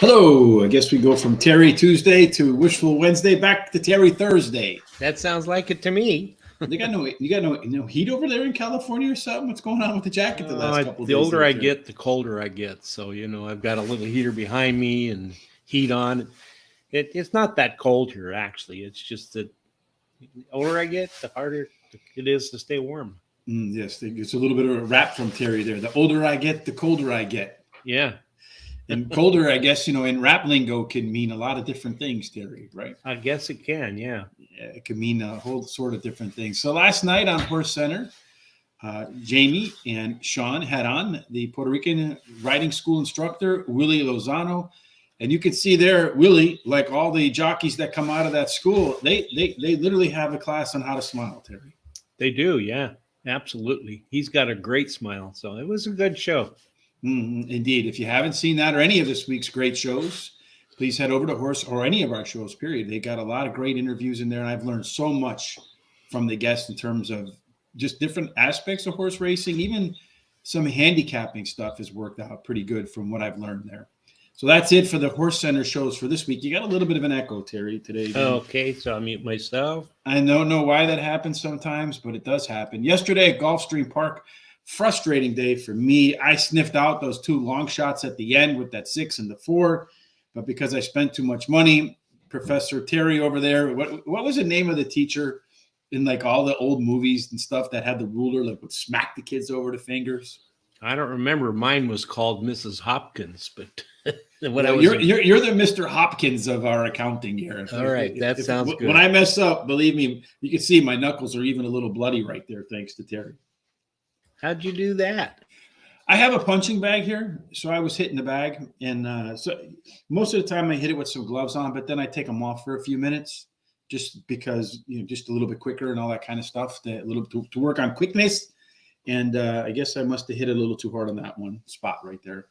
Hello. I guess we go from Terry Tuesday to Wishful Wednesday back to Terry Thursday. That sounds like it to me. You got no heat over there in California or something? What's going on with the jacket the last couple of The days older there, I Terry? get, the colder I get. So, I've got a little heater behind me and heat on. It's not that cold here, actually. It's just that the older I get, the harder it is to stay warm. Yes, it's a little bit of a rap from Terry there. The older I get, the colder I get. Yeah, And colder, I guess, in rap lingo can mean a lot of different things, Terry, right? I guess it can. Yeah. Yeah, it can mean a whole sort of different things. So last night on Horse Center, Jamie and Sean had on the Puerto Rican riding school instructor, Willie Lozano. And you can see there, Willie, like all the jockeys that come out of that school, they literally have a class on how to smile, Terry. They do. Yeah, absolutely. He's got a great smile. So it was a good show. Indeed. If you haven't seen that or any of this week's great shows, please head over to Horse or any of our shows, period. They got a lot of great interviews in there. And I've learned so much from the guests in terms of just different aspects of horse racing. Even some handicapping stuff has worked out pretty good from what I've learned there. So that's it for the Horse Center shows for this week. You got a little bit of an echo, Terry, today. Okay, so I'll mute myself. I don't know why that happens sometimes, but it does happen. Yesterday at Gulfstream Park, frustrating day for me. I sniffed out those two long shots at the end with that 6 and the 4, but because I spent too much money, Professor Terry over there, what was the name of the teacher in like all the old movies and stuff that had the ruler, like would smack the kids over the fingers? I don't remember. Mine was called Mrs. Hopkins, but you're the Mr. Hopkins of our accounting here. All right, that sounds good. When I mess up, believe me, you can see my knuckles are even a little bloody right there, thanks to Terry. How'd you do that? I have a punching bag here, so I was hitting the bag, and so most of the time I hit it with some gloves on, but then I take them off for a few minutes, just because just a little bit quicker and all that kind of stuff, to work on quickness. And I guess I must have hit it a little too hard on that one spot right there.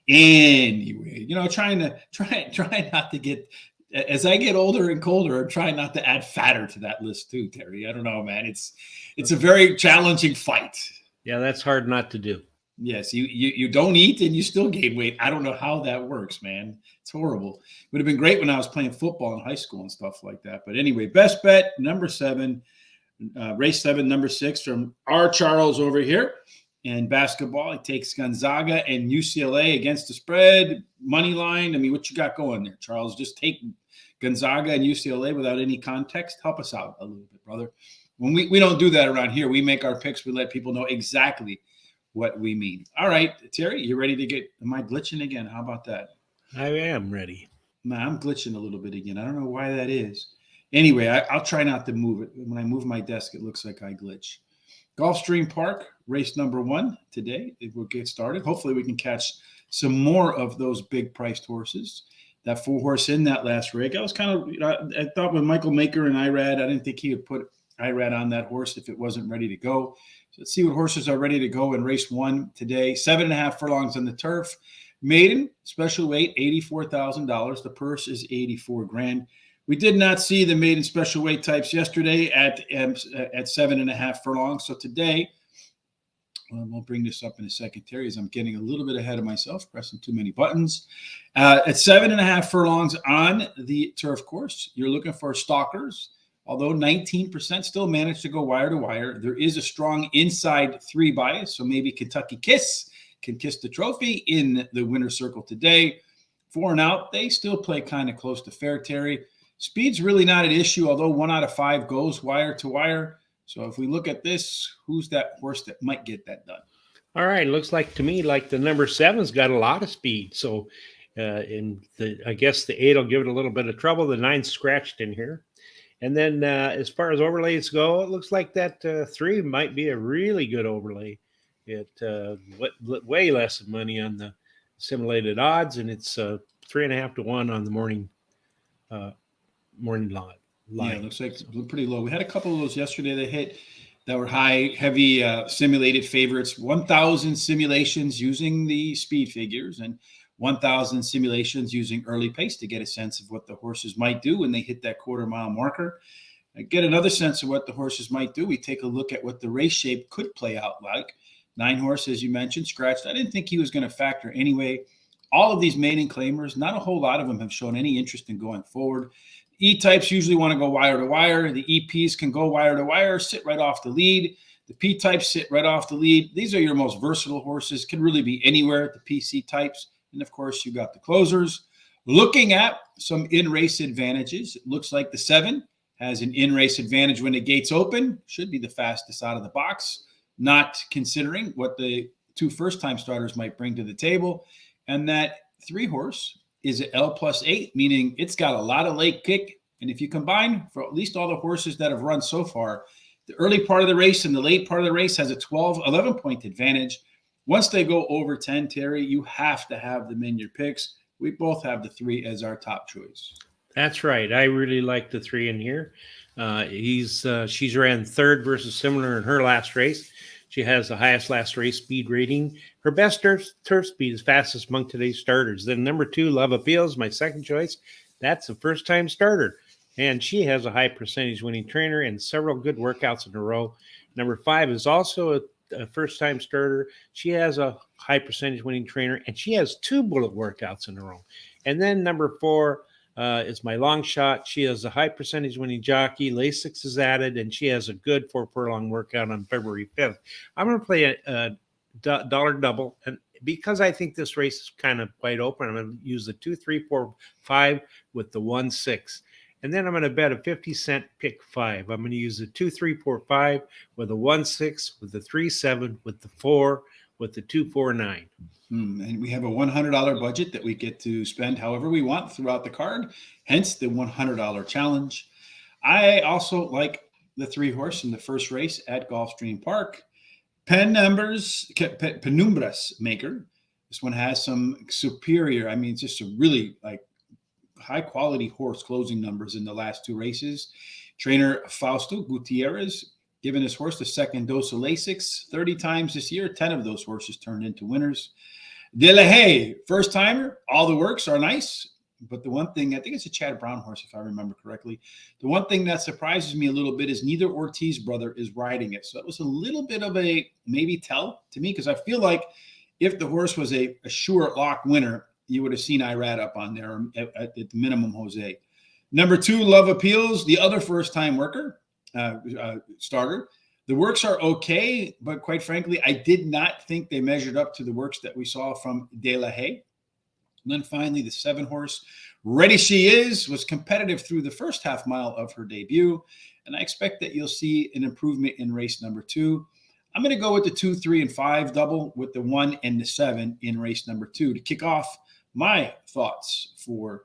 Anyway, trying not to get, as I get older and colder, I'm trying not to add fatter to that list too, Terry. I don't know, man. It's a very challenging fight. Yeah, that's hard not to do. Yes, you don't eat and you still gain weight. I don't know how that works, man. It's horrible. It would have been great when I was playing football in high school and stuff like that. But anyway, best bet, number 7, race 7, number 6 from R. Charles over here. And basketball, it takes Gonzaga and UCLA against the spread, money line. I mean, what you got going there, Charles? Just take Gonzaga and UCLA without any context. Help us out a little bit, brother. When we don't do that around here. We make our picks. We let people know exactly what we mean. All right, Terry, you ready to get – am I glitching again? How about that? I am ready. Man, I'm glitching a little bit again. I don't know why that is. Anyway, I'll try not to move it. When I move my desk, it looks like I glitch. Gulfstream Park, race number 1 today. It will get started. Hopefully we can catch some more of those big-priced horses. That 4-horse in that last rig. I was kind of I thought with Michael Maker and Irad, I didn't think he would put Irad on that horse if it wasn't ready to go. So let's see what horses are ready to go in race 1 today. 7.5 furlongs on the turf. Maiden, special weight, $84,000. The purse is $84,000. We did not see the maiden special weight types yesterday at 7.5 furlongs. So today, we'll bring this up in a second, Terry, as I'm getting a little bit ahead of myself, pressing too many buttons. At 7.5 furlongs on the turf course, you're looking for stalkers. Although 19% still managed to go wire to wire, there is a strong inside 3 bias. So maybe Kentucky Kiss can kiss the trophy in the winner's circle today. 4 and out, they still play kind of close to fair, Terry. Speed's really not an issue, although 1 out of 5 goes wire to wire. So if we look at this, who's that horse that might get that done? All right, looks like to me like the number 7's got a lot of speed. So I guess the 8 will give it a little bit of trouble. The 9's scratched in here. And then as far as overlays go, it looks like that 3 might be a really good overlay. It way less money on the simulated odds, and it's 3.5 to 1 on the morning line. Yeah, it looks like pretty low. We had a couple of those yesterday that hit that were high, heavy simulated favorites. 1,000 simulations using the speed figures and 1,000 simulations using early pace to get a sense of what the horses might do when they hit that quarter-mile marker. Get another sense of what the horses might do. We take a look at what the race shape could play out like. 9 horse, as you mentioned, scratched. I didn't think he was going to factor anyway. All of these maiden claimers, not a whole lot of them have shown any interest in going forward. E-types usually want to go wire to wire. The EPs can go wire to wire, sit right off the lead. The P-types sit right off the lead. These are your most versatile horses, can really be anywhere, the PC types. And of course, you got the closers. Looking at some in-race advantages, it looks like the 7 has an in-race advantage when the gates open, should be the fastest out of the box, not considering what the 2 first-time starters might bring to the table. And that 3 horse is an L+8, meaning it's got a lot of late kick. And if you combine for at least all the horses that have run so far, the early part of the race and the late part of the race has a 11-point advantage. Once they go over 10, Terry, you have to have them in your picks. We both have the 3 as our top choice. That's right. I really like the 3 in here. She's ran 3rd versus similar in her last race. She has the highest last race speed rating. Her best turf speed is fastest among today's starters. Then number 2, Love Appeals, my second choice. That's a first-time starter. And she has a high percentage winning trainer and several good workouts in a row. Number 5 is also a first-time starter. She has a high percentage winning trainer, and she has 2 bullet workouts in a row. And then number 4 is my long shot. She has a high percentage winning jockey. Lasix is added, and she has a good 4 furlong workout on February 5th. I'm going to play a dollar double, and because I think this race is kind of wide open, I'm going to use the 2, 3, 4, 5 with the 1, 6. And then I'm going to bet a 50-cent pick 5. I'm going to use the 2, 3, 4, 5 with a 1, 6, with the 3, 7, with the 4, with the 2, 4, 9. And we have a $100 budget that we get to spend however we want throughout the card, hence the $100 challenge. I also like the 3 horse in the first race at Gulfstream Park. Penumbras Maker. This one has some superior, it's just a really high quality horse closing numbers in the last 2 races. Trainer Fausto Gutierrez given his horse the second dose of Lasix 30 times this year. 10 of those horses turned into winners. De La Haye, first timer. All the works are nice, but the one thing, I think it's a Chad Brown horse if I remember correctly. The one thing that surprises me a little bit is neither Ortiz brother is riding it. So it was a little bit of a maybe tell to me, because I feel like if the horse was a sure lock winner, you would have seen Irad up on there at the minimum, Jose. Number 2, Love Appeals, the other first-time worker, starter. The works are okay, but quite frankly, I did not think they measured up to the works that we saw from De La Haye. And then finally, the 7 horse, Ready She Is, was competitive through the first half mile of her debut. And I expect that you'll see an improvement in race number 2. I'm going to go with the 2, 3, and 5 double with the 1 and the 7 in race number 2 to kick off my thoughts for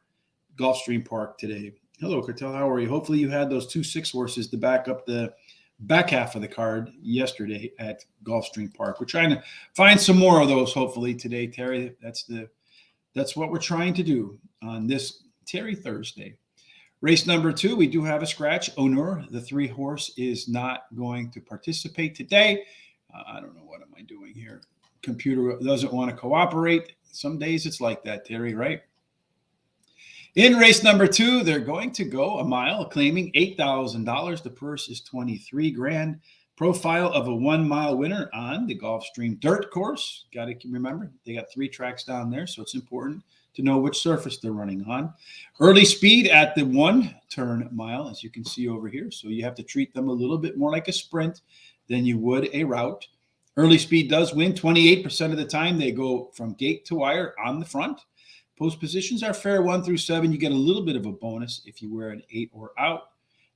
Gulfstream Park today. Hello, Cartel. How are you? Hopefully you had those 2 6 horses to back up the back half of the card yesterday at Gulfstream Park. We're trying to find some more of those hopefully today, Terry. That's what we're trying to do on this Terry Thursday. Race number 2, we do have a scratch. Honor, the 3 horse, is not going to participate today. I don't know, what am I doing here? Computer doesn't want to cooperate. Some days it's like that, Terry, right? In race number 2, they're going to go a mile, claiming $8,000. The purse is $23,000. Profile of a 1-mile winner on the Gulfstream dirt course. Got to remember, they got 3 tracks down there, so it's important to know which surface they're running on. Early speed at the 1-turn mile, as you can see over here. So you have to treat them a little bit more like a sprint than you would a route. Early speed does win 28% of the time. They go from gate to wire on the front. Post positions are fair 1 through 7. You get a little bit of a bonus if you wear an 8 or out.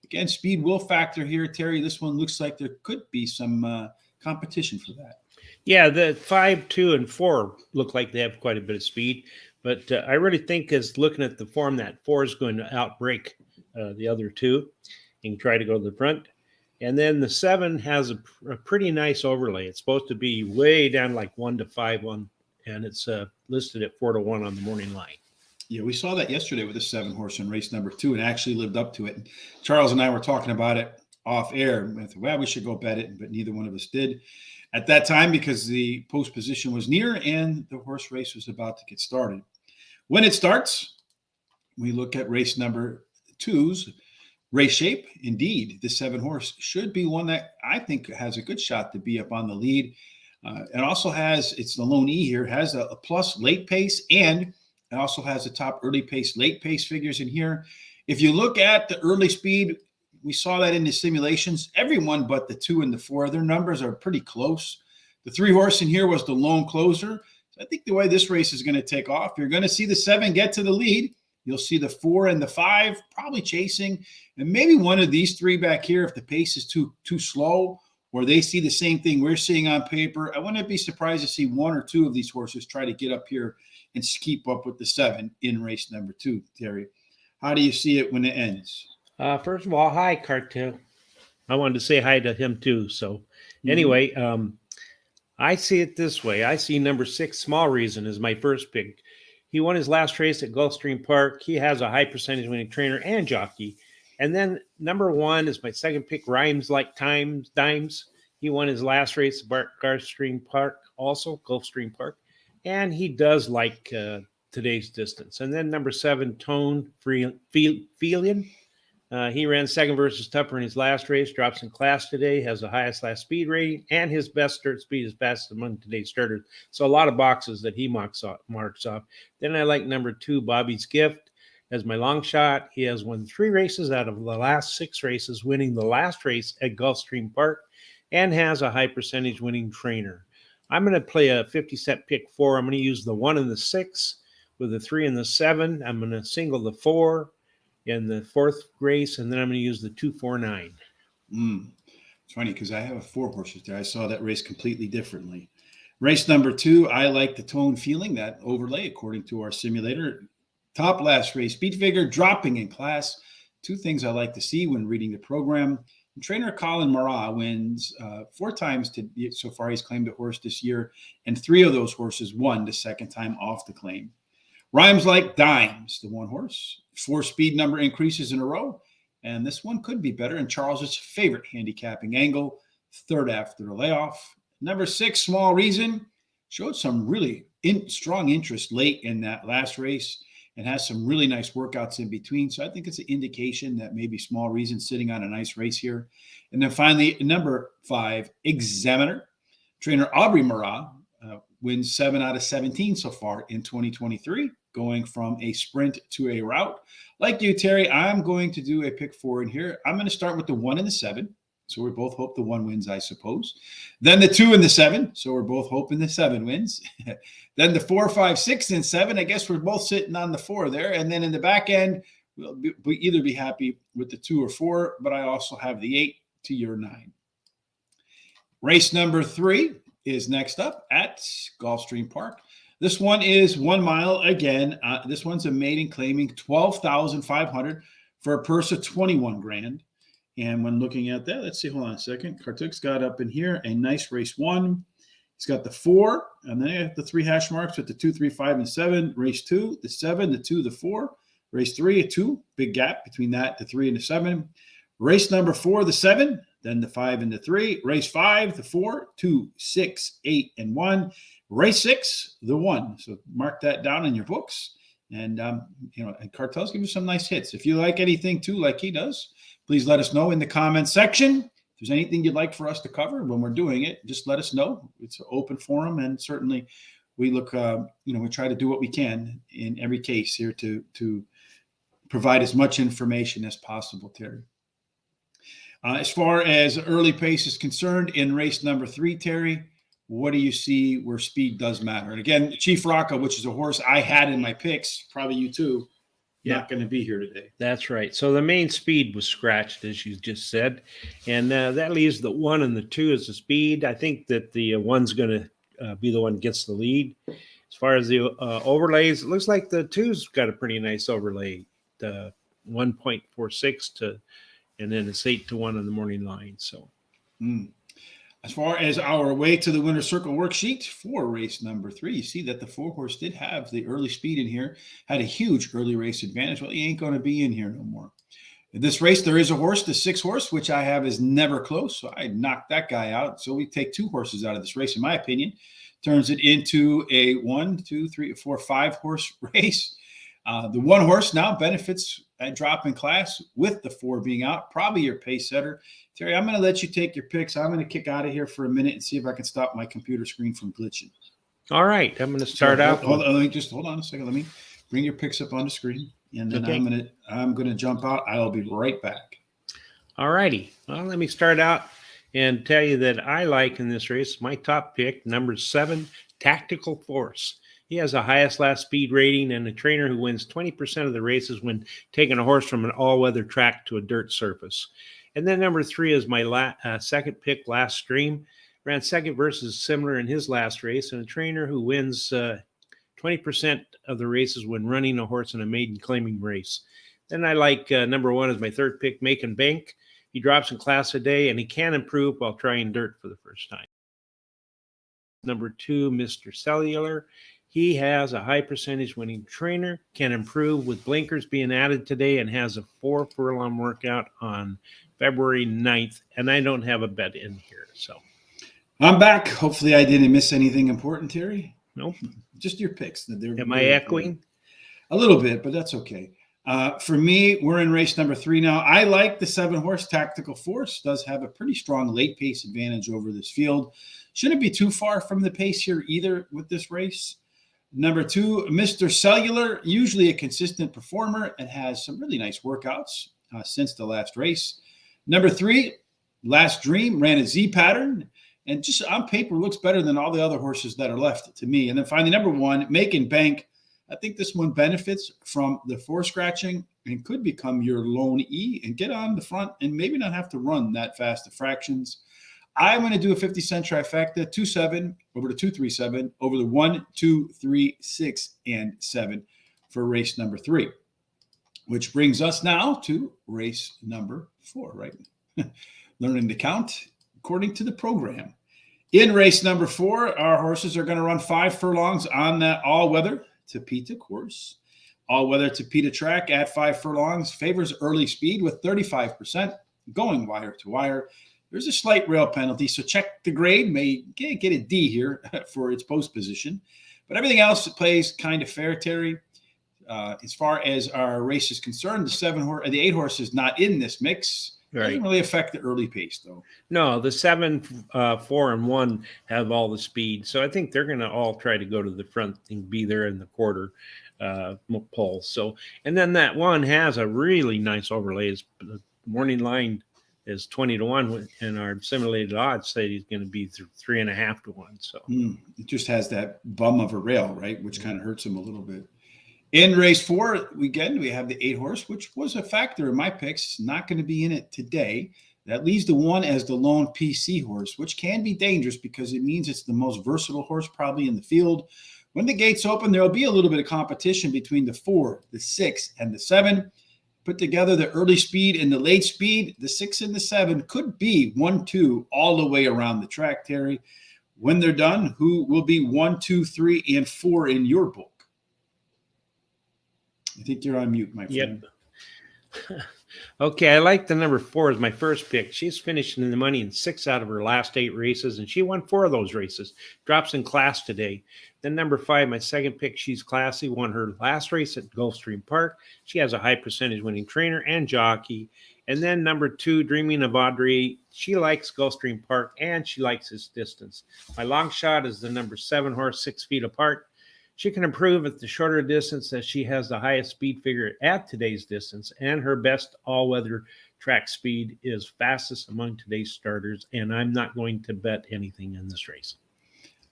Again, speed will factor here, Terry. This one looks like there could be some competition for that. Yeah, the 5, 2, and 4 look like they have quite a bit of speed. But I really think, as looking at the form, that 4 is going to outbreak the other 2 and try to go to the front. And then the 7 has a pretty nice overlay. It's supposed to be way down like 1 to 5, 1, and it's listed at 4 to 1 on the morning line. Yeah, we saw that yesterday with the 7 horse in race number 2 and actually lived up to it. And Charles and I were talking about it off air. I thought, well, we should go bet it, but neither one of us did at that time because the post position was near and the horse race was about to get started. When it starts, we look at race number 2's race shape. Indeed, the 7 horse should be one that I think has a good shot to be up on the lead. It also has, it's the lone E here, has a plus late pace, and it also has the top early pace, late pace figures in here. If you look at the early speed, we saw that in the simulations. Everyone but the 2 and the 4, their numbers are pretty close. The 3 horse in here was the lone closer. So I think the way this race is going to take off, you're going to see the 7 get to the lead. You'll see the 4 and the 5 probably chasing, and maybe one of these 3 back here if the pace is too slow, or they see the same thing we're seeing on paper. I wouldn't be surprised to see 1 or 2 of these horses try to get up here and keep up with the 7 in race number 2. Terry, how do you see it when it ends? First of all, hi, Cartel. I wanted to say hi to him too. So anyway, I see it this way. I see number 6, Small Reason, as my first pick. He won his last race at Gulfstream Park. He has a high percentage winning trainer and jockey. And then number 1 is my second pick, Rhymes Like Dimes. He won his last race at Gulfstream Park, also Gulfstream Park. And he does like today's distance. And then number 7, Tone Felian. He ran second versus Tupper in his last race, drops in class today, has the highest last speed rating, and his best start speed is fastest among today's starters. So a lot of boxes that he marks off. Then I like number 2, Bobby's Gift, as my long shot. He has won 3 races out of the last 6 races, winning the last race at Gulfstream Park, and has a high percentage winning trainer. I'm going to play a 50-cent pick 4. I'm going to use the 1 and the 6 with the 3 and the 7. I'm going to single the 4 in the 4th race, and then I'm going to use the 2, 4, 9. It's funny because I have 4 horses there. I saw that race completely differently. Race number 2, I like the Tone Feeling, that overlay according to our simulator. Top last race, speed figure dropping in class. 2 things I like to see when reading the program. Trainer Colin Marat wins 4 times so far. He's claimed a horse this year, and 3 of those horses won the second time off the claim. Rhymes Like Dimes, the 1 horse. 4 speed number increases in a row, and this one could be better in Charles's favorite handicapping angle, 3rd after the layoff. Number 6, Small Reason, showed some really strong interest late in that last race and has some really nice workouts in between. So I think it's an indication that maybe Small Reason sitting on a nice race here. And then finally, number 5, Examiner. Trainer Aubrey Marat wins 7 out of 17 so far in 2023. Going from a sprint to a route. Like you, Terry, I'm going to do a pick 4 in here. I'm going to start with the 1 and the 7. So we both hope the 1 wins, I suppose. Then the 2 and the 7. So we're both hoping the 7 wins. Then the 4, 5, 6, and 7. I guess we're both sitting on the 4 there. And then in the back end, we'll either be happy with the 2 or 4, but I also have the 8 to your 9. Race number 3 is next up at Gulfstream Park. This one is 1 mile again. This one's a maiden claiming 12,500 for a purse of 21 grand. And when looking at that, let's see, hold on a second. Kartuk's got up in here a nice race 1. He's got the 4, and then I have the 3 hash marks with the 2, 3, 5, and 7. Race 2, the 7, the 2, the 4. Race 3, a 2, big gap between that, the 3 and the 7. Race number 4, the 7, then the 5 and the 3. Race 5, the 4, 2, 6, 8, and 1. Race 6, the 1. So mark that down in your books. And, and Cartel's giving you some nice hits. If you like anything too, like he does, please let us know in the comments section. If there's anything you'd like for us to cover when we're doing it, just let us know. It's an open forum, and certainly we look, we try to do what we can in every case here to provide as much information as possible, Terry. As far as early pace is concerned in race number 3, Terry, what do you see where speed does matter? And again, Chief Rocca, which is a horse I had in my picks, probably you too, not going to be here today. That's right. So the main speed was scratched, as you just said, and that leaves the 1 and the 2 as the speed. I think that the 1's going to be the one that gets the lead. As far as the overlays, it looks like the 2's got a pretty nice overlay, the 1.46 to, and then it's 8 to 1 on the morning line. So. As far as our way to the winner's circle worksheet for race number 3, you see that the 4 horse did have the early speed in here, had a huge early race advantage. Well, he ain't going to be in here no more. In this race, there is a horse, the 6 horse, which I have is Never Close. So I knocked that guy out. So we take 2 horses out of this race, in my opinion, turns it into a 1, 2, 3, 4, 5 horse race. The 1 horse now benefits that drop in class with the 4 being out, probably your pace setter. Terry, I'm going to let you take your picks. I'm going to kick out of here for a minute and see if I can stop my computer screen from glitching. All right, I'm going to start out. Hold on a second. Let me bring your picks up on the screen, and then I'm gonna jump out. I'll be right back. All righty. Well, let me start out and tell you that I like in this race my top pick, number 7, Tactical Force. He has the highest last speed rating and a trainer who wins 20% of the races when taking a horse from an all-weather track to a dirt surface. And then number 3 is my second pick, Last Stream. Ran second versus similar in his last race, and a trainer who wins 20% of the races when running a horse in a maiden claiming race. Then I like number 1 as my third pick, Make and Bank. He drops in class a day, and he can improve while trying dirt for the first time. Number 2, Mr. Cellular. He has a high percentage winning trainer, can improve with blinkers being added today, and has a 4 furlong workout on February 9th. And I don't have a bet in here, so. I'm back. Hopefully I didn't miss anything important, Terry. Nope. Just your picks. Am I echoing? A little bit, but that's okay. For me, we're in race number 3 now. I like the 7-horse Tactical Force. Does have a pretty strong late pace advantage over this field. Shouldn't be too far from the pace here either with this race. Number 2, Mr. Cellular, usually a consistent performer and has some really nice workouts since the last race. Number 3, Last Dream, ran a Z pattern. And just on paper, looks better than all the other horses that are left to me. And then finally, number 1, Make and Bank. I think this one benefits from the 4 scratching and could become your lone E and get on the front and maybe not have to run that fast to fractions. I'm going to do a 50-cent trifecta, 2-7 over to 2-3-7 over the 1, 2, 3, 6, and 7 for race number 3, which brings us now to race number 4, right? Learning to count according to the program. In race number 4, our horses are going to run 5 furlongs on that all-weather Topeka course. All-weather Topeka track at 5 furlongs favors early speed with 35% going wire to wire. There's a slight rail penalty, so check the grade. May get a D here for its post position. But everything else plays kind of fair, Terry. As far as our race is concerned, the 8 horse is not in this mix. Right. Doesn't really affect the early pace, though. No, the 7, 4, and 1 have all the speed. So I think they're going to all try to go to the front and be there in the quarter pole. So, and then that 1 has a really nice overlay. The morning line is 20-1, and our simulated odds say he's going to be 3.5 to 1. So it just has that bum of a rail, right, which kind of hurts him a little bit. In race 4, we have the 8 horse, which was a factor in my picks. Not going to be in it today. That leaves the 1 as the lone PC horse, which can be dangerous because it means it's the most versatile horse probably in the field. When the gates open, there will be a little bit of competition between the 4, the 6, and the 7. Put together the early speed and the late speed, the 6 and the 7 could be 1, 2 all the way around the track, Terry. When they're done, who will be 1, 2, 3, and 4 in your book? I think you're on mute, my friend. Yep. Okay, I like the number 4 as my first pick. She's finishing in the money in 6 out of her last 8 races, and she won 4 of those races. Drops in class today. Then number 5, my second pick, She's Classy, won her last race at Gulfstream Park. She has a high percentage winning trainer and jockey. And then number 2, Dreaming of Audrey. She likes Gulfstream Park, and she likes his distance. My long shot is the number 7 horse, 6 feet apart. She can improve at the shorter distance as she has the highest speed figure at today's distance, and her best all-weather track speed is fastest among today's starters, and I'm not going to bet anything in this race.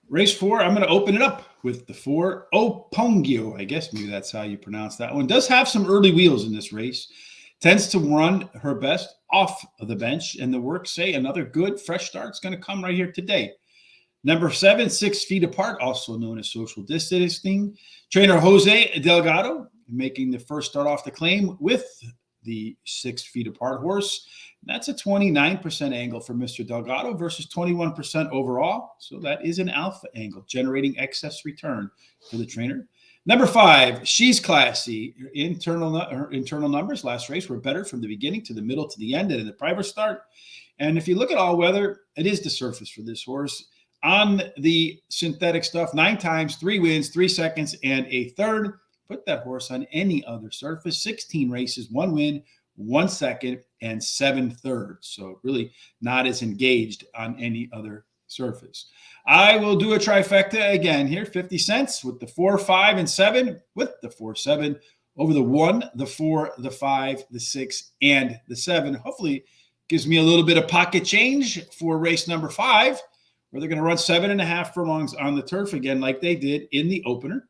Race 4, I'm going to open it up with the 4, Opongio. I guess maybe that's how you pronounce that one. Does have some early wheels in this race. Tends to run her best off of the bench, and the works say another good fresh start is going to come right here today. Number 7, 6 feet apart, also known as social distancing. Trainer Jose Delgado making the first start off the claim with the 6 feet apart horse. That's a 29% angle for Mr. Delgado versus 21% overall. So that is an alpha angle, generating excess return for the trainer. Number 5, She's Classy. Her internal numbers last race were better from the beginning to the middle to the end and in the private start. And if you look at all weather, it is the surface for this horse. On the synthetic stuff, 9 times, 3 wins, 3 seconds, and a third. put that horse on any other surface. 16 races, 1 win, 1 second, and 7 thirds. So really not as engaged on any other surface. I will do a trifecta again here, 50 cents with the 4, 5, and 7, with the 4, 7 over the 1, the 4, the 5, the 6, and the 7. Hopefully gives me a little bit of pocket change for race number 5, where they're going to run 7.5 furlongs on the turf again, like they did in the opener.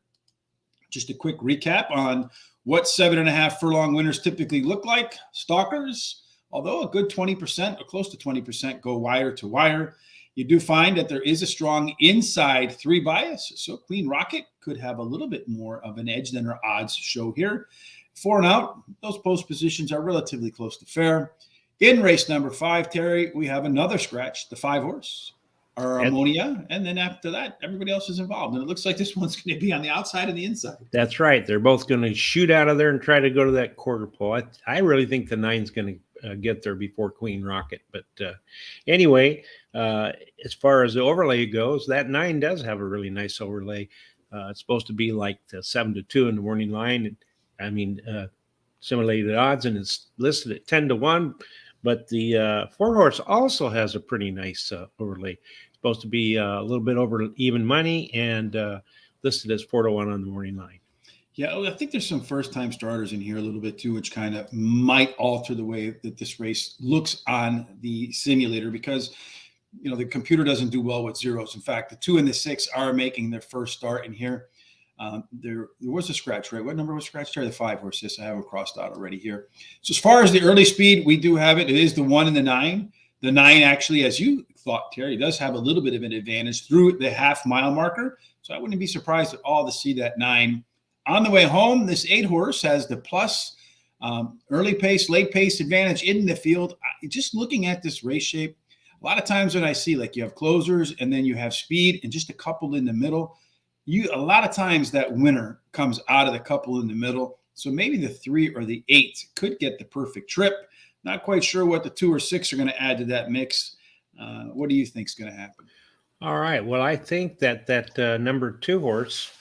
Just a quick recap on what 7.5 furlong winners typically look like. Stalkers, although a good 20% or close to 20% go wire to wire, you do find that there is a strong inside 3 bias. So Queen Rocket could have a little bit more of an edge than her odds show here. 4 and out, those post positions are relatively close to fair. In race number 5, Terry, we have another scratch, the 5 horse, our Ammonia, and then after that, everybody else is involved. And it looks like this one's going to be on the outside and the inside. That's right. They're both going to shoot out of there and try to go to that quarter pole. I really think the 9's going to get there before Queen Rocket. But anyway, as far as the overlay goes, that 9 does have a really nice overlay. It's supposed to be like the 7-2 in the morning line. Simulated odds, and it's listed at 10-1. But the 4 horse also has a pretty nice overlay. It's supposed to be a little bit over even money and listed as 4-1 on the morning line. Yeah, I think there's some first-time starters in here a little bit too, which kind of might alter the way that this race looks on the simulator, because the computer doesn't do well with zeros. In fact, the 2 and the 6 are making their first start in here. There was a scratch, right? What number was scratched here? The 5 horse. Yes, I have them crossed out already here. So as far as the early speed, we do have it. It is the 1 and the 9. The 9 actually, as you thought, Terry, does have a little bit of an advantage through the half-mile marker. So I wouldn't be surprised at all to see that 9. On the way home, this 8 horse has the plus early pace, late pace advantage in the field. Just looking at this race shape, a lot of times when I see, like, you have closers and then you have speed and just a couple in the middle, a lot of times that winner comes out of the couple in the middle. So maybe the 3 or the 8 could get the perfect trip. Not quite sure what the 2 or 6 are going to add to that mix. What do you think is going to happen? All right. Well, I think that number 2 horse,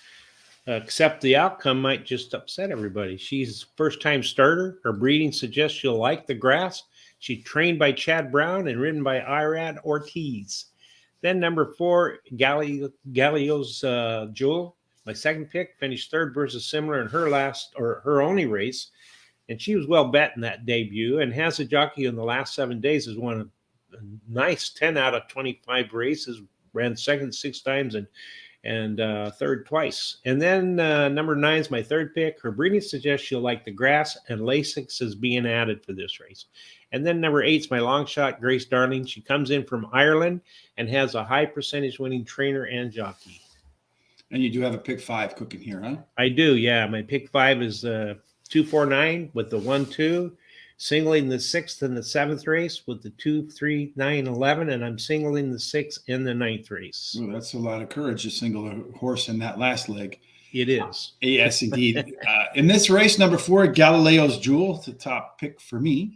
except the outcome might just upset everybody. She's first-time starter. Her breeding suggests she'll like the grass. She's trained by Chad Brown and ridden by Irad Ortiz. Then number 4, Galilio's Jewel, my second pick, finished 3rd versus similar in her only race. And she was well bet in that debut and has a jockey in the last 7 days, has won a nice 10 out of 25 races, ran second 6 times and 3rd twice. And then number 9 is my 3rd pick. Her breeding suggests she'll like the grass, and Lasix is being added for this race. And then number 8 is my long shot, Grace Darling. She comes in from Ireland and has a high percentage winning trainer and jockey. And you do have a pick 5 cooking here, huh? I do, yeah. My pick 5 is 249 with the 1-2, singling the 6th and the 7th race with the 2, 3, 9, 11, and I'm singling the 6th in the 9th race. Ooh, that's a lot of courage to single a horse in that last leg. It is. Yes, indeed. In this race, number 4, Galileo's Jewel, the top pick for me.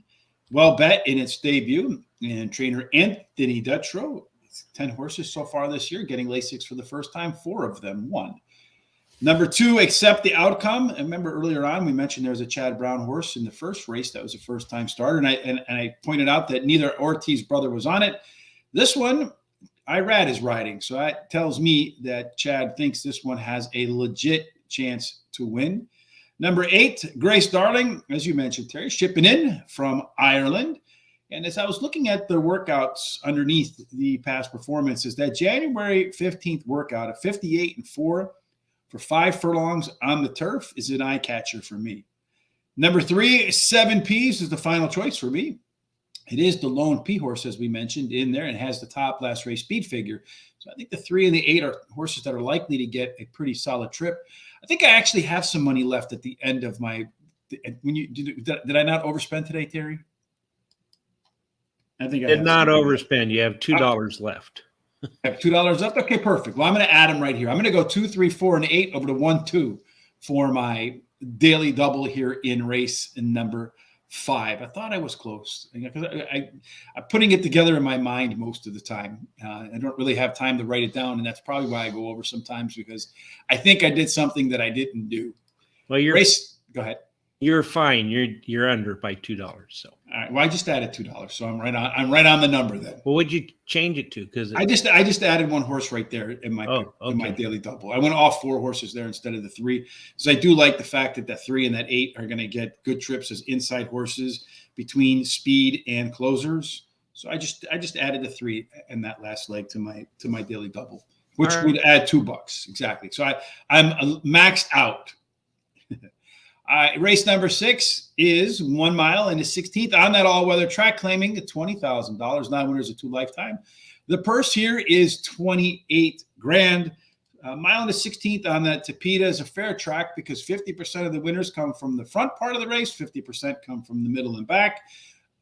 Well bet in its debut, and trainer Anthony Dutrow. 10 horses so far this year, getting Lasix for the first time. 4 of them won. Number 2, accept the outcome. And remember earlier on, we mentioned there was a Chad Brown horse in the first race that was a first-time starter, and I pointed out that neither Ortiz brother was on it. This one, Irad is riding, so that tells me that Chad thinks this one has a legit chance to win. Number 8, Grace Darling, as you mentioned, Terry, shipping in from Ireland. And as I was looking at the workouts underneath the past performances, that January 15th workout of 58-4 for 5 furlongs on the turf is an eye catcher for me. Number 3, 7 Ps is the final choice for me. It is the lone P horse, as we mentioned, in there, and has the top last race speed figure. So I think the 3 and the 8 are horses that are likely to get a pretty solid trip. I think I actually have some money left at the end of my. Did I not overspend today, Terry? I think I did not overspend. You have $2 left. I have $2 left. Okay, perfect. Well, I'm going to add them right here. I'm going to go 2, 3, 4, and 8 over to 1, 2 for my daily double here in race number 5. I thought I was close. I'm putting it together in my mind most of the time. I don't really have time to write it down, and that's probably why I go over sometimes, because I think I did something that I didn't do. Well, Race, go ahead. you're fine. You're under by $2. So, All right. Well, I just added $2, so I'm right on. I'm right on the number then. well, what'd you change it to? Because I just added one horse right there in my Oh, in my okay. daily double. I went off 4 horses there instead of the 3, because I do like the fact that 3 and that 8 are going to get good trips as inside horses between speed and closers. So I just added the 3 and that last leg to my daily double, which would add $2 exactly. So I'm maxed out. Race number 6 is 1 mile and a 16th on that all-weather track, claiming $20,000. 9 winners of 2 lifetime. The purse here is 28 grand. Mile and a 16th on that Tapeta is a fair track because 50% of the winners come from the front part of the race, 50% come from the middle and back.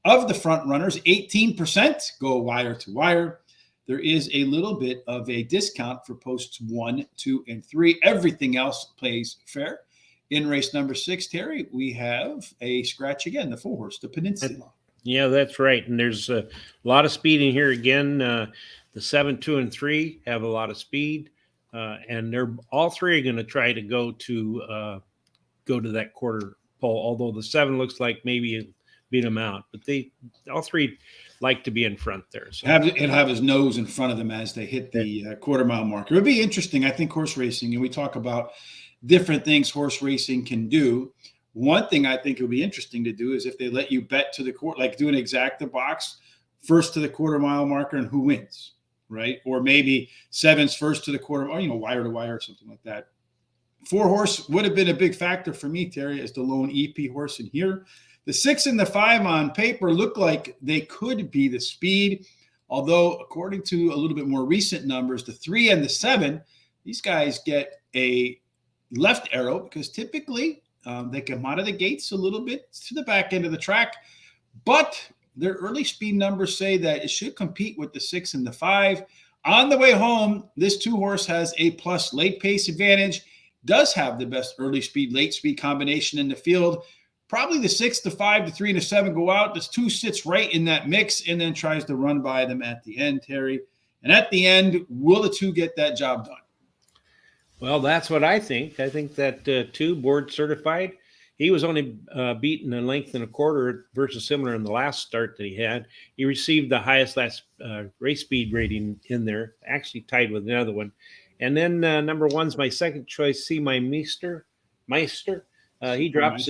Of the front runners, 18% go wire to wire. There is a little bit of a discount for posts 1, 2, and 3. Everything else plays fair. In race number 6, Terry, we have a scratch again, the 4 horse, the Peninsula. Yeah, that's right. And there's a lot of speed in here again. The 7, 2, and 3 have a lot of speed, and they're all 3 are going to try to go to that quarter pole. Although the 7 looks like maybe it beat them out, but all 3 like to be in front there. So Have his nose in front of them as they hit the quarter mile marker. It would be interesting. I think horse racing, and we talk about different things horse racing can do. One thing I think it would be interesting to do is if they let you bet to the court, like do an exacta box first to the quarter mile marker and who wins, right? Or maybe 7's first to the quarter, or wire to wire or something like that. 4 horse would have been a big factor for me, Terry, as the lone EP horse in here. The 6 and the 5 on paper look like they could be the speed, although according to a little bit more recent numbers, the 3 and the 7, these guys get a left arrow because typically they come out of the gates a little bit to the back end of the track, but their early speed numbers say that it should compete with the 6 and the 5. On the way home, this 2 horse has a plus late pace advantage, does have the best early speed, late speed combination in the field. Probably the 6, the 5, the 3, and the 7 go out. This 2 sits right in that mix and then tries to run by them at the end, Terry. And at the end, will the 2 get that job done? Well, that's what I think. I think that 2 board certified. He was only beaten a length and a quarter versus similar in the last start that he had. He received the highest last race speed rating in there, actually tied with another one. And then number 1's my second choice, See My Meister. He drops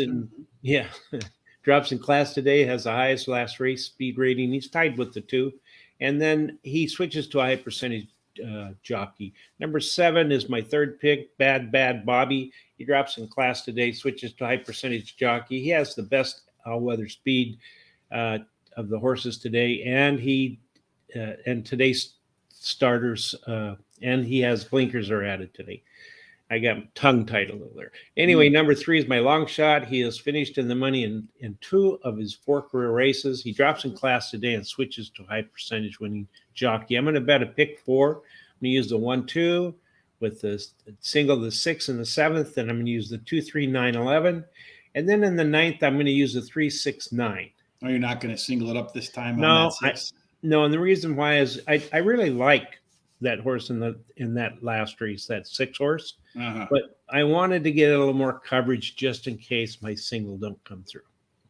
drops in class today, has the highest last race speed rating. He's tied with the 2. And then he switches to a high percentage jockey. Number 7 is my third pick, Bad Bobby. He drops in class today, switches to high percentage jockey. He has the best all-weather speed of the horses today, and today's starters, and he has blinkers are added today. I got tongue tied a little there. Anyway, number 3 is my long shot. He has finished in the money in 2 of his 4 career races. He drops in class today and switches to high percentage winning jockey. I'm going to bet a pick 4. I'm going to use the 1, 2 with the single, the 6 and the 7th, and I'm going to use the 2, 3, 9, 11. And then in the 9th, I'm going to use the 3, 6, 9. Oh, you're not going to single it up this time? No, no. And the reason why is I really like that horse in that last race, that 6 horse. But I wanted to get a little more coverage just in case my single don't come through.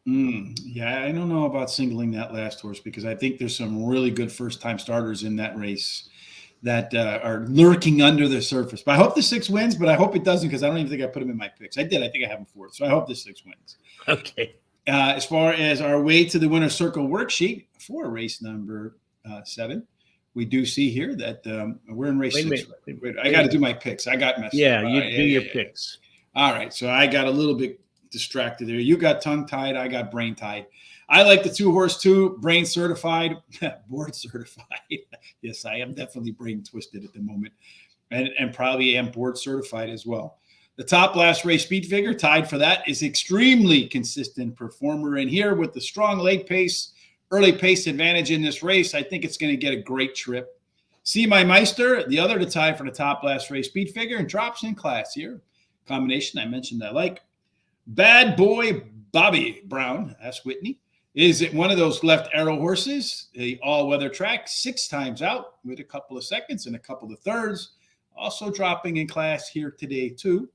Yeah, I don't know about singling that last horse because I think there's some really good first-time starters in that race that are lurking under the surface. But I hope the 6 wins, but I hope it doesn't because I don't even think I put him in my picks. I did. I think I have him 4th, so I hope the 6 wins. Okay. As far as our way to the winner's circle worksheet for race number 7, we do see here that we're in race 6. Wait, I got to do my picks. I got messed up. Yeah, you do your picks. All right, so I got a little bit distracted there. You got tongue-tied. I got brain-tied. I like the 2 horse 2, brain certified, board certified. Yes, I am definitely brain twisted at the moment and probably am board certified as well. The top last race speed figure tied for that is extremely consistent performer in here with the strong late pace, early pace advantage in this race. I think it's going to get a great trip. See My Meister, the other to tie for the top last race speed figure and drops in class here. Combination I mentioned I like. Bad Boy Bobby Brown, that's Whitney, is it one of those left arrow horses, the all-weather track, 6 times out with a couple of seconds and a couple of thirds. Also dropping in class here today too.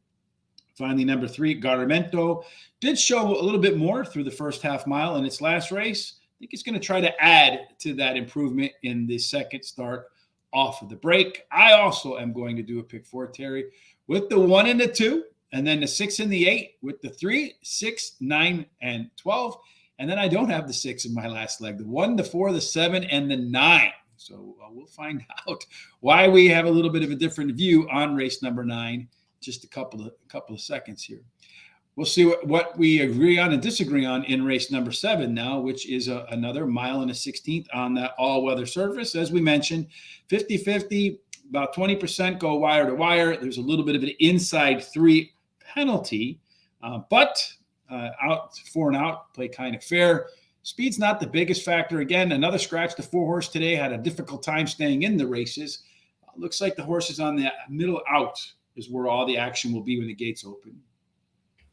Finally, number 3, Garmento, did show a little bit more through the first half mile in its last race. I think it's going to try to add to that improvement in the second start off of the break. I also am going to do a pick 4, Terry, with the 1 and the 2, and then the 6 and the 8 with the 3, 6, 9, and 12. And then I don't have the 6 in my last leg, the 1, the 4, the 7, and the 9. So we'll find out why we have a little bit of a different view on race number 9. Just a couple of seconds here. We'll see what we agree on and disagree on in race number 7 now, which is another 1 1/16 on that all-weather surface. As we mentioned, 50-50, about 20% go wire to wire. There's a little bit of an inside 3 penalty, but out 4 and out, play kind of fair. Speed's not the biggest factor. Again, another scratch. The 4 horse today had a difficult time staying in the races. Looks like the horses on the middle out is where all the action will be when the gates open.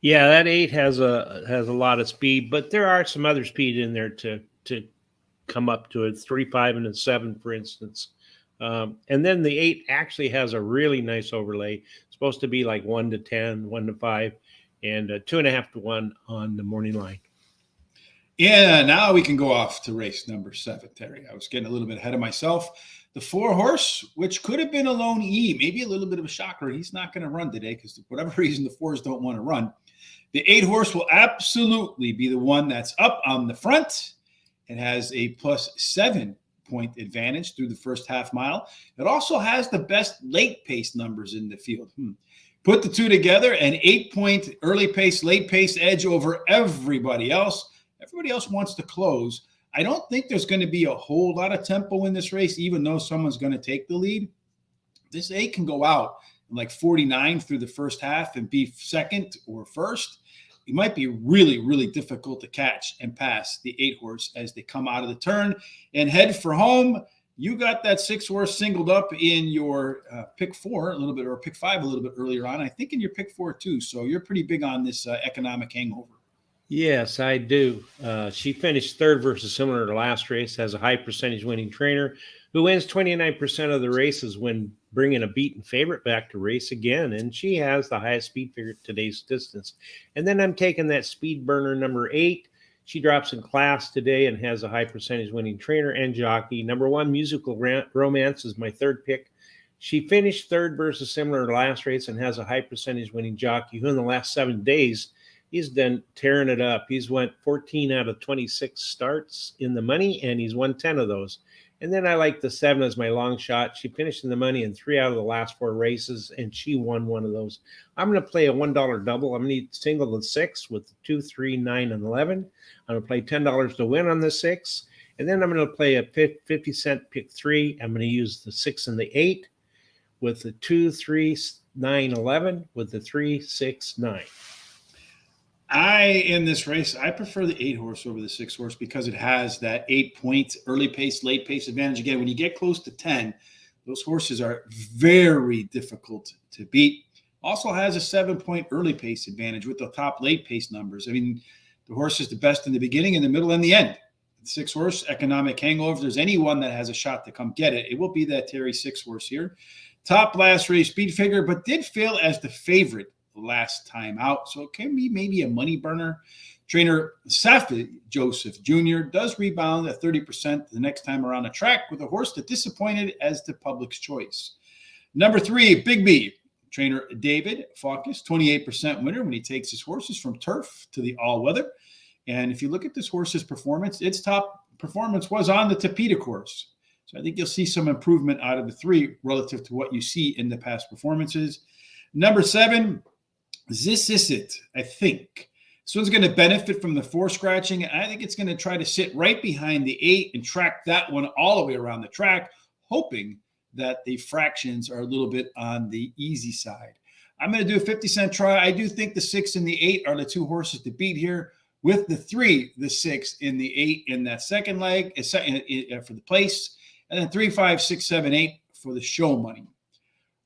Yeah, that 8 has a lot of speed, but there are some other speed in there to come up to it. 3, 5, and a 7, for instance. And then the 8 actually has a really nice overlay. It's supposed to be like 1 to 10, 1 to 5, and 2.5 to 1 on the morning line. Yeah, now we can go off to race number 7, Terry. I was getting a little bit ahead of myself. The 4 horse, which could have been a lone E, maybe a little bit of a shocker. He's not going to run today because for whatever reason, the 4s don't want to run. The 8 horse will absolutely be the one that's up on the front. It has a plus 7-point advantage through the first half mile. It also has the best late pace numbers in the field. Put the 2 together, an 8-point early pace, late pace edge over everybody else. Everybody else wants to close. I don't think there's going to be a whole lot of tempo in this race, even though someone's going to take the lead. This 8 can go out in like 49 through the first half and be second or first. It might be really, really difficult to catch and pass the 8 horse as they come out of the turn and head for home. You got that 6 horse singled up in your pick 4 a little bit, or pick 5 a little bit earlier on. I think in your pick 4 too. So you're pretty big on this economic hangover. Yes, I do. She finished 3rd versus similar to last race, has a high percentage winning trainer who wins 29% of the races when bringing a beaten favorite back to race again. And she has the highest speed figure at today's distance. And then I'm taking that speed burner number 8. She drops in class today and has a high percentage winning trainer and jockey. Number 1, Musical Romance is my 3rd pick. She finished 3rd versus similar to last race and has a high percentage winning jockey who in the last 7 days, he's done tearing it up. He's went 14 out of 26 starts in the money, and he's won 10 of those. And then I like the 7 as my long shot. She finished in the money in 3 out of the last 4 races, and she won 1 of those. I'm going to play a $1 double. I'm going to need single the 6 with 2, 3, 9, and 11. I'm going to play $10 to win on the 6. And then I'm going to play a 50-cent pick 3. I'm going to use the 6 and the 8 with the 2, 3, 9, 11 with the 3, 6, 9. In this race, I prefer the 8 horse over the 6 horse because it has that 8-point early pace, late pace advantage. Again, when you get close to 10, those horses are very difficult to beat. Also has a 7-point early pace advantage with the top late pace numbers. I mean, the horse is the best in the beginning, in the middle, and the end. The 6 horse, economic hangover. If there's anyone that has a shot to come get it, it will be that Terry 6 horse here. Top last race speed figure, but did fail as the favorite last time out. So it can be maybe a money burner. Trainer Safi Joseph Jr. does rebound at 30% the next time around the track with a horse that disappointed as the public's choice. Number 3, Big B. Trainer David Faucus, 28% winner when he takes his horses from turf to the all-weather. And if you look at this horse's performance, its top performance was on the Tapeta course. So I think you'll see some improvement out of the 3 relative to what you see in the past performances. Number 7, This Is It, I think. This one's going to benefit from the 4 scratching. I think it's going to try to sit right behind the 8 and track that one all the way around the track, hoping that the fractions are a little bit on the easy side. I'm going to do a 50-cent try. I do think the 6 and the 8 are the 2 horses to beat here, with the 3, the 6, and the 8 in that second leg for the place, and then 3, 5, 6, 7, 8 for the show money.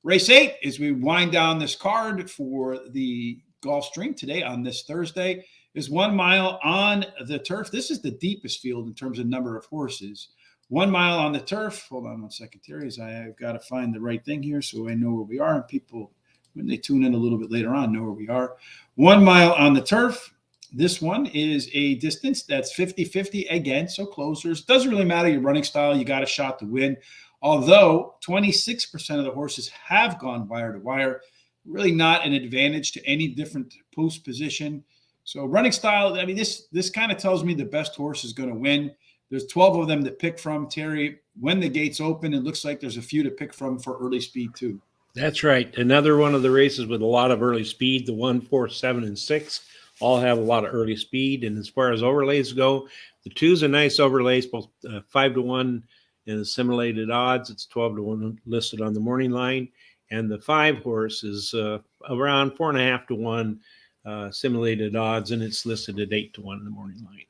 Race 8, as we wind down this card for the Gulfstream today on this Thursday, is 1 mile on the turf. This is the deepest field in terms of number of horses. 1 mile on the turf. Hold on one second, Terry, as I've got to find the right thing here so I know where we are and people when they tune in a little bit later on, know where we are. 1 mile on the turf. This one is a distance that's 50-50 again, so closers. Doesn't really matter your running style. You got a shot to win. Although 26% of the horses have gone wire to wire, really not an advantage to any different post position. So running style, I mean, this kind of tells me the best horse is going to win. There's 12 of them to pick from, Terry. When the gates open, it looks like there's a few to pick from for early speed too. That's right. Another one of the races with a lot of early speed, the 1, 4, 7, and 6, all have a lot of early speed. And as far as overlays go, the 2's a nice overlays, both 5-1 in the simulated odds. It's 12-1 listed on the morning line. And the 5 horse is around 4.5-1 simulated odds, and it's listed at 8-1 in the morning line.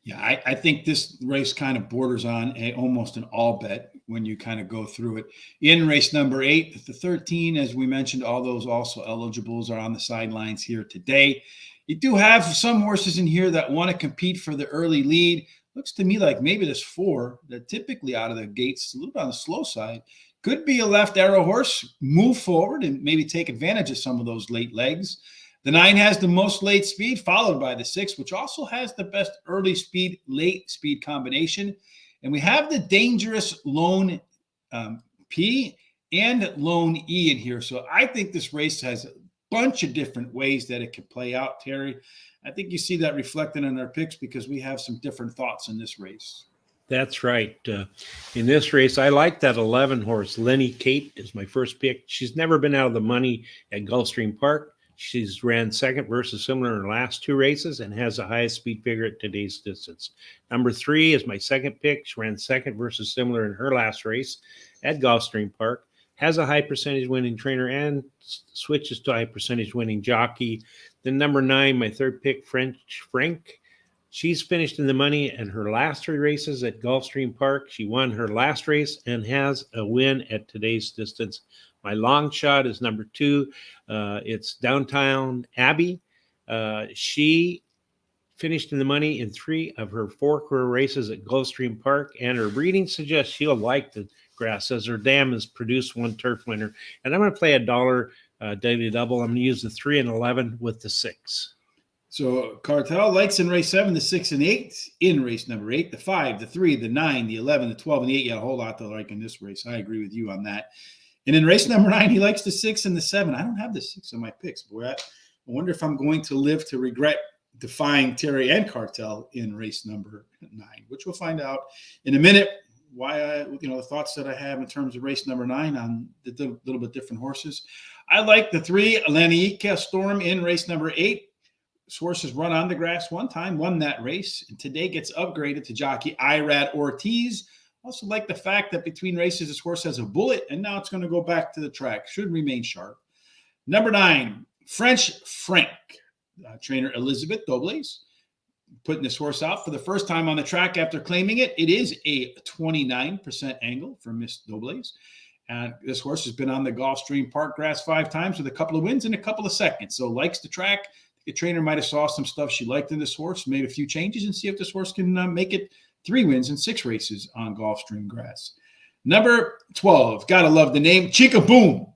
Yeah, I think this race kind of borders on almost an all bet when you kind of go through it. In race number 8, the 13, as we mentioned, all those also eligibles are on the sidelines here today. You do have some horses in here that want to compete for the early lead. Looks to me like maybe this 4 that typically out of the gates a little bit on the slow side could be a left arrow horse, move forward and maybe take advantage of some of those late legs. The 9 has the most late speed, followed by the 6, which also has the best early speed, late speed combination. And we have the dangerous Lone P and Lone E in here. So I think this race has a bunch of different ways that it could play out, Terry. I think you see that reflected in our picks because we have some different thoughts in this race. That's right. In this race, I like that 11 horse. Lenny Kate is my first pick. She's never been out of the money at Gulfstream Park. She's ran second versus similar in her last 2 races and has the highest speed figure at today's distance. Number 3 is my second pick. She ran second versus similar in her last race at Gulfstream Park. Has a high percentage winning trainer and switches to high percentage winning jockey. Then number 9, my third pick, Frank. She's finished in the money in her last 3 races at Gulfstream Park. She won her last race and has a win at today's distance. My long shot is number 2. It's Downtown Abbey. She finished in the money in 3 of her 4 career races at Gulfstream Park, and her breeding suggests she'll like the grass as her dam has produced 1 turf winner. And I'm going to play a $1 daily double. I'm going to use the 3 and 11 with the 6. So Cartel likes in race 7, the 6 and 8. In race number 8, the 5, the 3, the 9, the 11, the 12, and the 8. Yeah, a whole lot to like in this race. I agree with you on that. And in race number 9, he likes the 6 and the 7. I don't have the 6 on my picks, boy. I wonder if I'm going to live to regret defying Terry and Cartel in race number 9, which we'll find out in a minute. Why the thoughts that I have in terms of race number 9 on the little bit different horses. I like the 3, Laniika Storm in race number 8. This horse has run on the grass one time, won that race, and today gets upgraded to jockey Irad Ortiz. Also like the fact that between races, this horse has a bullet, and now it's going to go back to the track. Should remain sharp. Number 9, French Frank. Trainer Elizabeth Dobles putting this horse out for the first time on the track after claiming it. It is a 29% angle for Miss Dobles. And this horse has been on the Gulfstream Park grass 5 times with a couple of wins in a couple of seconds. So likes the track. The trainer might have saw some stuff she liked in this horse, made a few changes, and see if this horse can make it 3 wins in 6 races on Gulfstream grass. Number 12, gotta love the name, Chica Boom.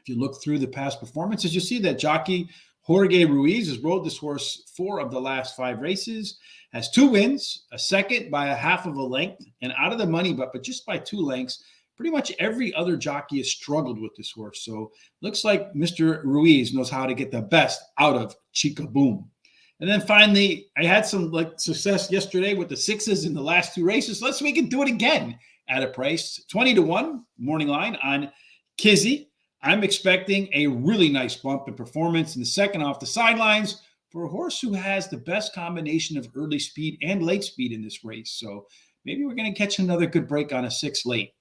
If you look through the past performances, you'll see that jockey Jorge Ruiz has rode this horse 4 of the last 5 races, has 2 wins, a second by a half of a length, and out of the money, but just by 2 lengths. Pretty much every other jockey has struggled with this horse. So looks like Mr. Ruiz knows how to get the best out of Chica Boom. And then finally, I had some success yesterday with the 6s in the last 2 races. Let's make it do it again at a price 20-1 morning line on Kizzy. I'm expecting a really nice bump in performance in the second off the sidelines for a horse who has the best combination of early speed and late speed in this race. So maybe we're going to catch another good break on a 6 late.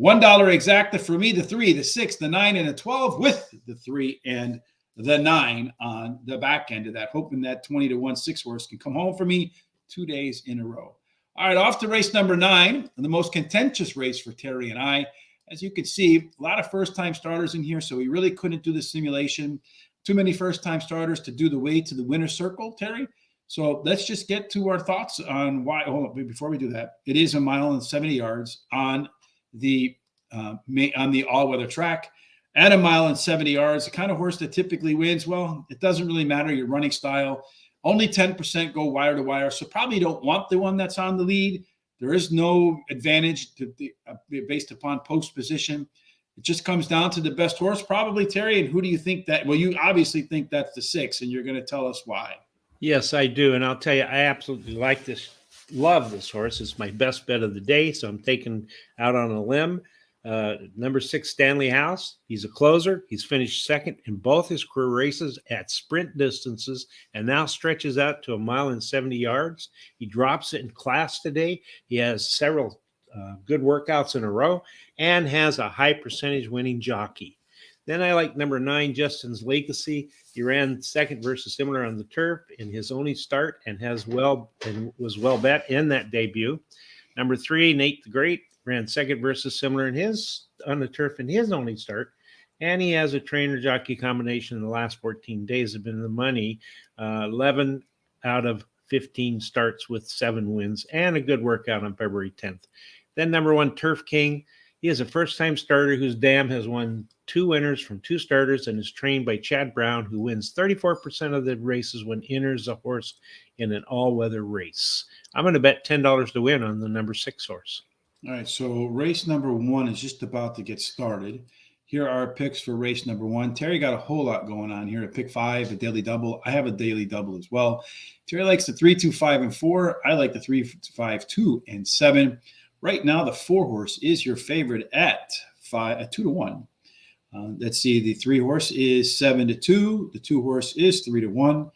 $1 exacta for me, the 3, the 6, the 9, and the 12 with the 3 and the 9 on the back end of that, hoping that 20-1 6 horse can come home for me 2 days in a row. All right, off to race number 9, the most contentious race for Terry and I. As you can see, a lot of first-time starters in here, so we really couldn't do the simulation. Too many first-time starters to do the way to the winner's circle, Terry. So let's just get to our thoughts on why. Hold on, before we do that, it is 1 mile and 70 yards on the all-weather track. at a mile and 70 yards. The kind of horse that typically wins, well, it doesn't really matter your running style. Only 10% go wire to wire, so probably don't want the one that's on the lead. There is no advantage based upon post position. It just comes down to the best horse, probably, Terry. And who do you think that? Well, you obviously think that's the 6, and you're going to tell us why. Yes, I do. And I'll tell you, I absolutely like this, love this horse. It's my best bet of the day. So I'm taking out on a limb. Number 6, Stanley House. He's a closer. He's finished second in both his career races at sprint distances and now stretches out to a mile and 70 yards. He drops it in class today. He has several good workouts in a row and has a high percentage winning jockey. Then I like number 9, Justin's Legacy. He ran second versus similar on the turf in his only start and was well bet in that debut. Number 3, Nate the Great, ran second versus similar on the turf in his only start. And he has a trainer jockey combination in the last 14 days have been the money. 11 out of 15 starts with 7 wins and a good workout on February 10th. Then number 1, Turf King. He is a first-time starter whose dam has won 2 winners from 2 starters and is trained by Chad Brown, who wins 34% of the races when enters a horse in an all-weather race. I'm going to bet $10 to win on the number 6 horse. All right, so race number 1 is just about to get started. Here are our picks for race number 1. Terry got a whole lot going on here. A pick 5, a daily double. I have a daily double as well. Terry likes the 3, 2, 5, and 4. I like the 3, 5, 2, and 7. Right now, the 4 horse is your favorite at 2 to 1. Let's see. The 3 horse is 7 to 2. The 2 horse is 3 to 1.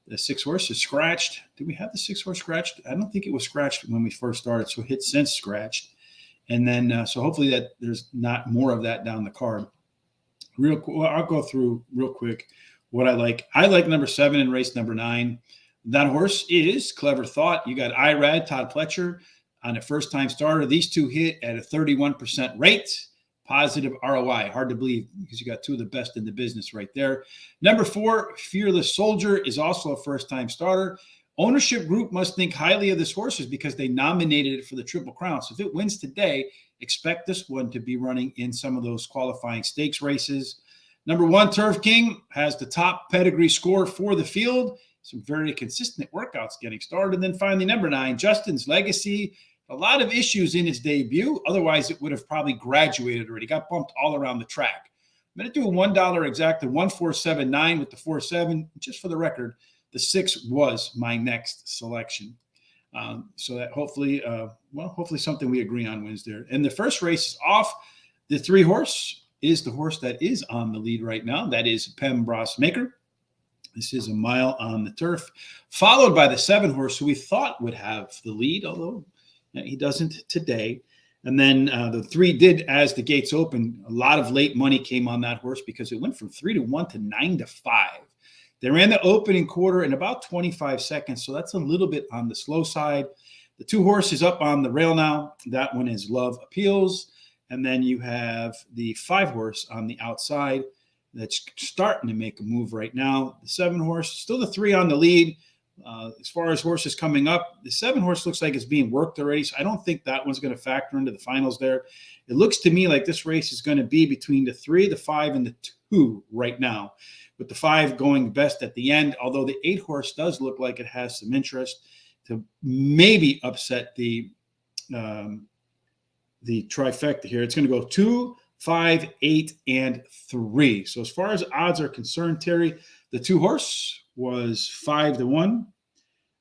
The 6 horse is scratched. Did we have the 6 horse scratched? I don't think it was scratched when we first started. So hit since scratched. And then, so hopefully that there's not more of that down the card. I'll go through real quick what I like. I like number 7 in race number 9. That horse is Clever Thought. You got Irad, Todd Pletcher on a first-time starter. These 2 hit at a 31% rate. Positive ROI. Hard to believe because you got 2 of the best in the business right there. Number 4, Fearless Soldier is also a first-time starter. Ownership group must think highly of this horse because they nominated it for the Triple Crown. So if it wins today, expect this one to be running in some of those qualifying stakes races. Number 1, Turf King has the top pedigree score for the field. Some very consistent workouts getting started. And then finally, number 9, Justin's Legacy. A lot of issues in his debut. Otherwise, it would have probably graduated already. Got bumped all around the track. I'm going to do a $1 exact, the 1479 with the 47. Just for the record, the 6 was my next selection. So that hopefully something we agree on wins there. And the first race is off. The 3 horse is the horse that is on the lead right now. That is Pembroke Maker. This is a mile on the turf, followed by the 7 horse who we thought would have the lead, although he doesn't today. And then the 3 did, as the gates opened, a lot of late money came on that horse because it went from 3 to 1 to 9 to 5. They ran the opening quarter in about 25 seconds, so that's a little bit on the slow side. The 2 horse is up on the rail now. That one is Love Appeals. And then you have the 5 horse on the outside that's starting to make a move right now. The 7 horse, still the 3 on the lead. As far as horses coming up, the 7 horse looks like it's being worked already, so I don't think that one's going to factor into the finals there. It looks to me like this race is going to be between the 3, the 5, and the 2 right now, with the 5 going best at the end, although the 8 horse does look like it has some interest to maybe upset the trifecta here. It's going to go 2, 5, 8, and 3. So as far as odds are concerned, Terry, the 2 horse was 5 to 1.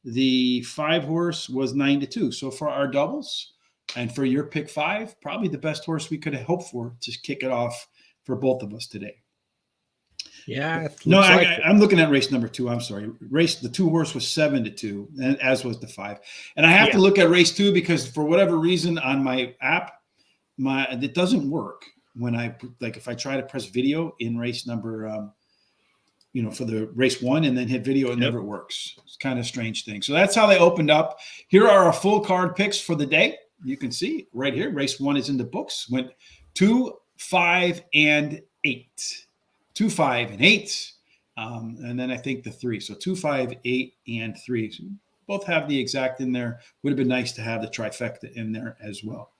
The 5 horse was 9 to 2. So for our doubles and for your pick 5, probably the best horse we could have hoped for to kick it off for both of us today. Yeah. No, I'm looking at race number 2. I'm sorry. The 2 horse was 7 to 2, and as was the 5. And I have to look at race 2 because for whatever reason on my app, it doesn't work when if I try to press video in race number for the race 1 and then hit video, it never works. It's kind of a strange thing. So that's how they opened up. Here are our full card picks for the day. You can see right here, race 1 is in the books. Went 2, 5, and 8. 2, 5, and 8. And then I think the 3. So 2, 5, 8, and 3. So both have the exact in there. Would have been nice to have the trifecta in there as well.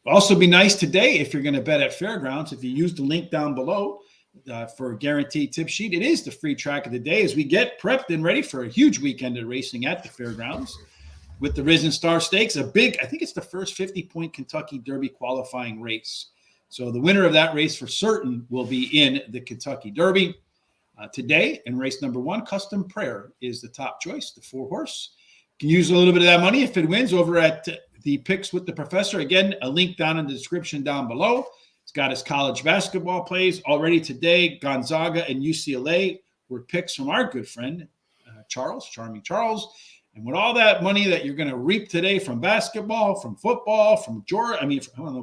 Also be nice today if you're going to bet at Fairgrounds. If you use the link down below for a guaranteed tip sheet, it is the free track of the day as we get prepped and ready for a huge weekend of racing at the Fairgrounds with the Risen Star Stakes, I think it's the first 50-point Kentucky Derby qualifying race. So the winner of that race for certain will be in the Kentucky Derby. Today in race number 1, Custom Prayer is the top choice, the 4-horse. You can use a little bit of that money if it wins over at the Picks with the Professor. Again, a link down in the description down below. It's got his college basketball plays already today. Gonzaga and UCLA were picks from our good friend, Charming Charles. And with all that money that you're going to reap today from basketball, from football, from from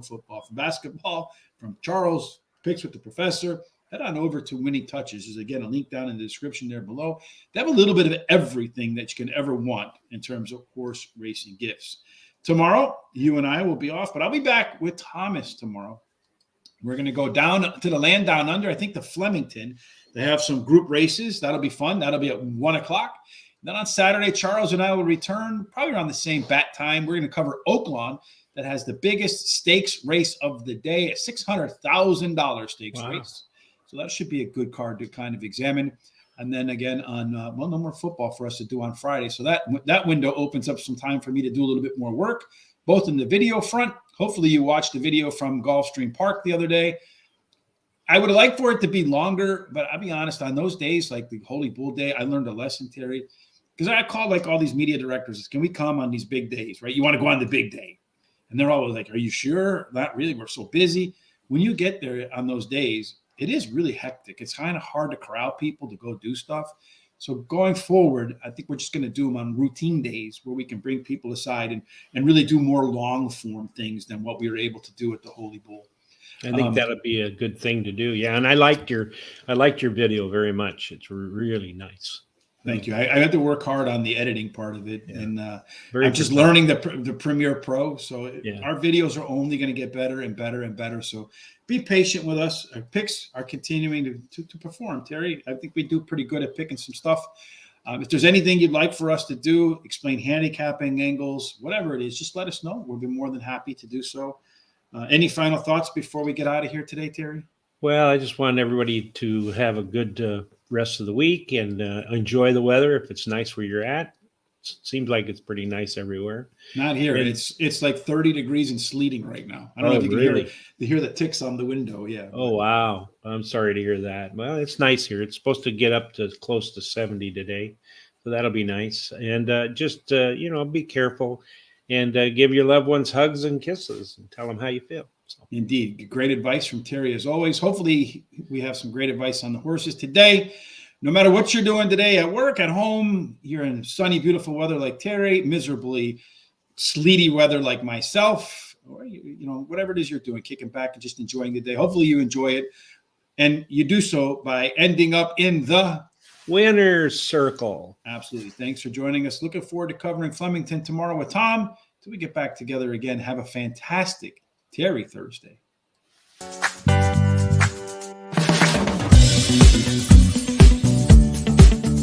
basketball, from Charles, Picks with the Professor, head on over to Winning Touches. There's, again, a link down in the description there below. They have a little bit of everything that you can ever want in terms of horse racing gifts. Tomorrow, you and I will be off, but I'll be back with Thomas tomorrow. We're going to go down to the land down under, I think the Flemington. They have some group races. That'll be fun. That'll be at 1 o'clock. Then on Saturday, Charles and I will return probably around the same bat time. We're going to cover Oaklawn that has the biggest stakes race of the day, a $600,000 stakes race. So that should be a good card to kind of examine. And then again on, no more football for us to do on Friday. So that window opens up some time for me to do a little bit more work, both in the video front. Hopefully you watched the video from Gulfstream Park the other day. I would like for it to be longer, but I'll be honest, on those days, like the Holy Bull Day, I learned a lesson, Terry. Because I call like all these media directors, can we come on these big days, right? You want to go on the big day. And they're always like, are you sure? Not really. We're so busy. When you get there on those days, it is really hectic. It's kind of hard to corral people to go do stuff. So going forward, I think we're just going to do them on routine days where we can bring people aside and really do more long form things than what we were able to do at the Holy Bull. I think that'll be a good thing to do. Yeah. And I liked your video very much. It's really nice. Thank you. I had to work hard on the editing part of it, and I'm just learning the Premiere Pro. So our videos are only going to get better and better and better. So be patient with us. Our picks are continuing to perform, Terry. I think we do pretty good at picking some stuff. If there's anything you'd like for us to do, explain handicapping angles, whatever it is, just let us know. We'll be more than happy to do so. Any final thoughts before we get out of here today, Terry? Well, I just want everybody to have a good rest of the week and enjoy the weather if it's nice where you're at. It seems like it's pretty nice everywhere. Not here. And it's like 30 degrees and sleeting right now. I don't know if you can hear the ticks on the window. Yeah. Oh, wow. I'm sorry to hear that. Well, it's nice here. It's supposed to get up to close to 70 today. So that'll be nice. And just, be careful and give your loved ones hugs and kisses and tell them how you feel. So. Indeed. Great advice from Terry as always. Hopefully we have some great advice on the horses today. No matter what you're doing today at work, at home, you're in sunny, beautiful weather like Terry, miserably sleety weather like myself, or, whatever it is you're doing, kicking back and just enjoying the day. Hopefully you enjoy it. And you do so by ending up in the winner's circle. Absolutely. Thanks for joining us. Looking forward to covering Flemington tomorrow with Tom. Till we get back together again, have a fantastic Terry Thursday.